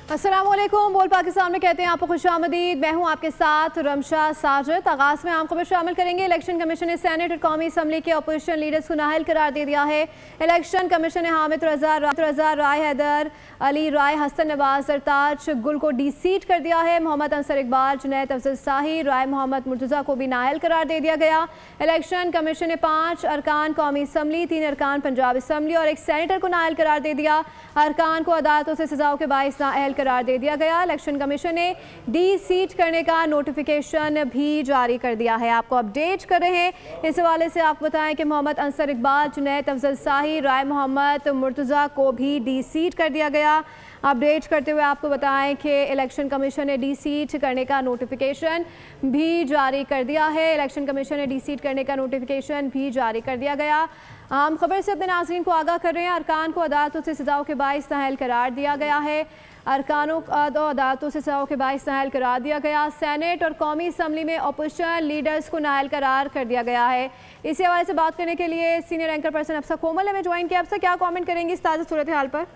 अस्सलाम वालेकुम। बोल पाकिस्तान में कहते हैं आपको खुशामदीद। मैं हूं आपके साथ रमशा साजिद। आगाज़ में आम खबर शामिल करेंगे। इलेक्शन कमीशन ने सेनेट और कौमी असम्बली के अपोजिशन लीडर्स को नाअहल करार दे दिया है। इलेक्शन कमीशन ने हामिद रजा, राय हैदर अली, राय हसन नवाज, सरताज गुल को डी सीट कर दिया है। मोहम्मद अंसर इकबाल, जुनैद अफजल शाही, राय मोहम्मद मुर्तज़ा को भी नाअहल करार दे दिया गया। इलेक्शन कमीशन ने 5 अरकान कौमी असम्बली, 3 अरकान पंजाब असम्बली और 1 सेनेटर को नाअहल करार दे दिया। अरकान को अदालतों से सजाओं के बाइस नाअहल करार दे दिया गया। इलेक्शन कमीशन ने डी सीट करने का नोटिफिकेशन भी जारी कर दिया है। आपको अपडेट कर रहे हैं। इस हवाले से आपको बताएं कि मोहम्मद अंसर इकबाल, जुनैद अफजल शाही, राय मोहम्मद मुर्तज़ा को भी डी सीट कर दिया गया। अपडेट करते हुए आपको बताएं कि इलेक्शन कमीशन ने डी सीट करने का नोटिफिकेशन भी जारी कर दिया है। इलेक्शन कमीशन ने डी सीट करने का नोटिफिकेशन भी जारी कर दिया गया। आम खबर से अपने नाज़रीन को आगाह कर रहे हैं। अरकान को अदालतों से सजाओं के बाइस नाअहल करार दिया गया है। अरकानों को अदालतों से सजाओं के बाइस नाअहल करार दिया गया। सेनेट और कौमी असम्बली में अपोजिशन लीडर्स को नाअहल करार कर दिया गया है। इसी हवाले से बात करने के लिए सीनियर एंकर पर्सन अफसा कोमल हमें ज्वाइन किया। अफसा, क्या कमेंट करेंगी इस ताज़ा सूरत हाल पर?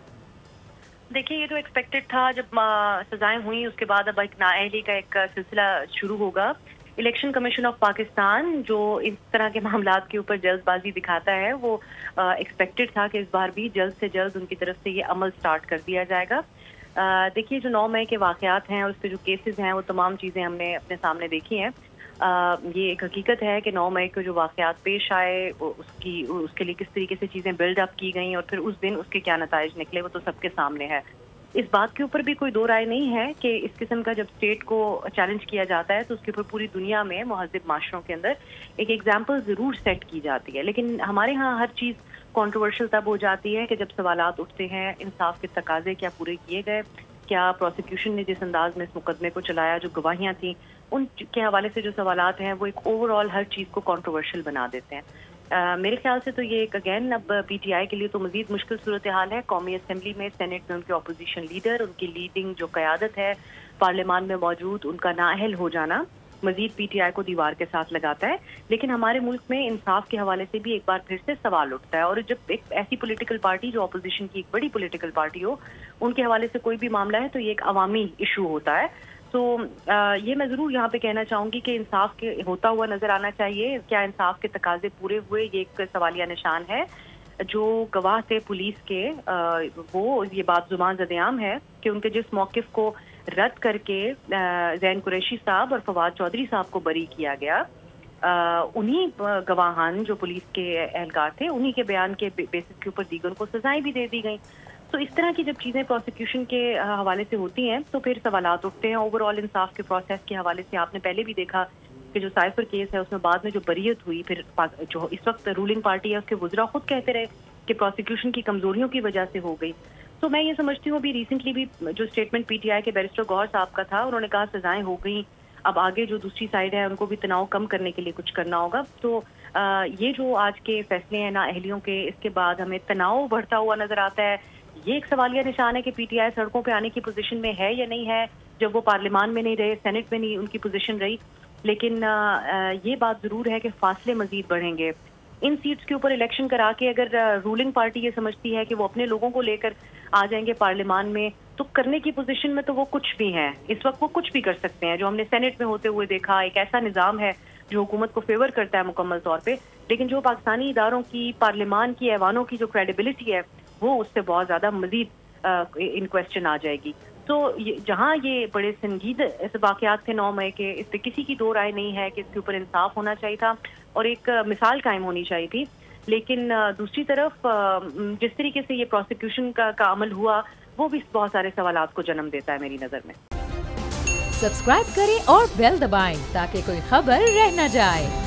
देखिए, ये तो एक्सपेक्टेड था। जब सजाएं हुई उसके बाद अब एक नाअहली का एक सिलसिला शुरू होगा। इलेक्शन कमीशन ऑफ पाकिस्तान जो इस तरह के मामलात के ऊपर जल्दबाजी दिखाता है, वो एक्सपेक्टेड था कि इस बार भी जल्द से जल्द उनकी तरफ से ये अमल स्टार्ट कर दिया जाएगा। देखिए, जो 9 मई के वाक़यात हैं और उस पर जो केसेस हैं, वो तमाम चीज़ें हमने अपने सामने देखी हैं। ये एक हकीकत है कि 9 मई को जो वाक़यात पेश आए उसके लिए किस तरीके से चीज़ें बिल्ड अप की गई और फिर उस दिन उसके क्या नताइज निकले, वो तो सबके सामने है। इस बात के ऊपर भी कोई दो राय नहीं है कि इस किस्म का जब स्टेट को चैलेंज किया जाता है तो उसके ऊपर पूरी दुनिया में मुहज़्ज़ब माशरों के अंदर एक एग्जाम्पल ज़रूर सेट की जाती है। लेकिन हमारे यहाँ हर चीज़ कॉन्ट्रोवर्शियल तब हो जाती है कि जब सवालात उठते हैं, इंसाफ के तकाजे क्या पूरे किए गए, क्या प्रोसिक्यूशन ने जिस अंदाज में इस मुकदमे को चलाया, जो गवाहियाँ थी उनके हवाले से जो सवालात हैं वो एक ओवरऑल हर चीज़ को कॉन्ट्रोवर्शियल बना देते हैं। मेरे ख्याल से तो ये एक अगेन अब पीटीआई के लिए तो मजीद मुश्किल सूरत हाल है। कौमी असम्बली में, सेनेट में उनके अपोजिशन लीडर, उनकी लीडिंग जो क़यादत है, पार्लियामान में मौजूद, उनका नाअहल हो जाना मजीद पीटीआई को दीवार के साथ लगाता है। लेकिन हमारे मुल्क में इंसाफ के हवाले से भी एक बार फिर से सवाल उठता है। और जब एक ऐसी पॉलिटिकल पार्टी जो अपोजिशन की एक बड़ी पॉलिटिकल पार्टी हो, उनके हवाले से कोई भी मामला है तो ये एक अवामी इशू होता है। तो ये मैं ज़रूर यहाँ पे कहना चाहूँगी कि इंसाफ के होता हुआ नज़र आना चाहिए। क्या इंसाफ के तकाजे पूरे हुए, ये एक सवालिया निशान है। जो गवाह थे पुलिस के, वो ये बात ज़ुबान ज़द-ए-आम है कि उनके जिस मौक़िफ़ को रद्द करके ज़ैन कुरैशी साहब और फवाद चौधरी साहब को बरी किया गया, उन्हीं गवाहान जो पुलिस के एहलकार थे, उन्हीं के बयान के बेसिस के ऊपर दीगर को सजाएं भी दे दी गई। तो इस तरह की जब चीज़ें प्रोसिक्यूशन के हवाले से होती हैं तो फिर सवालात उठते हैं। ओवरऑल इंसाफ के प्रोसेस के हवाले से आपने पहले भी देखा कि जो साइफर केस है उसमें बाद में जो बरीयत हुई, फिर जो इस वक्त रूलिंग पार्टी है उसके वुज़रा खुद कहते रहे कि प्रोसिक्यूशन की कमजोरियों की वजह से हो गई। तो मैं ये समझती हूँ, अभी रिसेंटली भी जो स्टेटमेंट पीटीआई के बैरिस्टर गौहर साहब का था, उन्होंने कहा सजाएं हो गई, अब आगे जो दूसरी साइड है उनको भी तनाव कम करने के लिए कुछ करना होगा। तो ये जो आज के फैसले हैं नाअहलियों के, इसके बाद हमें तनाव बढ़ता हुआ नजर आता है। ये एक सवालिया निशान है कि पीटीआई सड़कों पे आने की पोजीशन में है या नहीं है, जब वो पार्लियामान में नहीं रहे, सेनेट में नहीं उनकी पोजीशन रही। लेकिन ये बात जरूर है कि फासले मजीद बढ़ेंगे इन सीट्स के ऊपर। इलेक्शन करा के अगर रूलिंग पार्टी ये समझती है कि वो अपने लोगों को लेकर आ जाएंगे पार्लियामान में, तो करने की पोजीशन में तो वो कुछ भी हैं। इस वक्त वो कुछ भी कर सकते हैं। जो हमने सेनेट में होते हुए देखा, एक ऐसा निज़ाम है जो हुकूमत को फेवर करता है मुकम्मल तौर पे, लेकिन जो पाकिस्तानी इदारों की, पार्लियामान की, ऐवानों की जो क्रेडिबिलिटी है वो उससे बहुत ज़्यादा मजीद इन क्वेश्चन आ जाएगी। तो जहाँ ये बड़े संगीन वाक़यात थे 9 मई के, इस पर किसी की दो राय नहीं है कि इसके ऊपर इंसाफ होना चाहिए था और एक मिसाल कायम होनी चाहिए थी। लेकिन दूसरी तरफ जिस तरीके से ये प्रोसिक्यूशन का अमल हुआ, वो भी बहुत सारे सवालात को जन्म देता है मेरी नज़र में। सब्सक्राइब करें और बेल दबाएं ताकि कोई खबर रह न जाए।